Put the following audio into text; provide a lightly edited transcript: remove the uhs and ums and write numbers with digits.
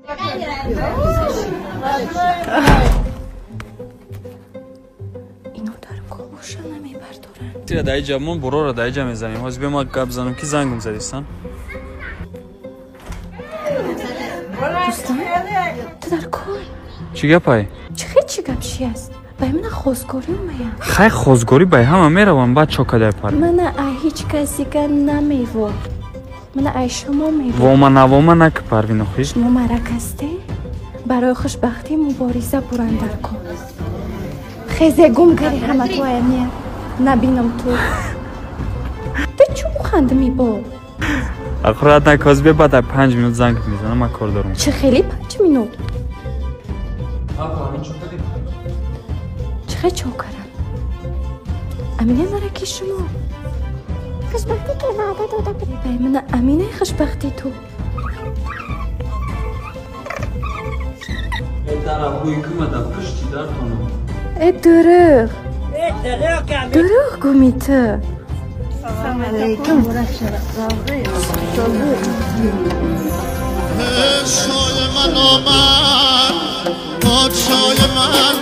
اینو در کوشا نمیبردارن. تیره دایی جامون برو را دایی جام میزنیم. حاج به ما قبل زنم کی زنگم زدیستان؟ دوستان تو در کل چی گپای؟ چی گپشی است؟ بای من خوزگاری اومیم. خیلی خوزگاری بای همه میروم بعد چوکاده پر. من هیچ کسی که نمیوم. من شما میوم. وما نک پروین خویش. شما مرک هستی؟ برای خوشبختی مبارزه برنده کن. خیزه گم کردی همه تو ایمیه. نبینم تو. تو چه خنده میبا؟ اخرات نکاز بیا بعد 5 minut زنگ میزنم من کار دارم. چه خیلی 5 minut؟ چه چوکرم؟ امینه مرکی شما؟ خوشبختی که وعده داده بودی. بای من امینه خوشبختی تو. در ابوی کمدا پشتی در کنم. دروغ گمیته. السلام علیکم شای من آمد پادشای من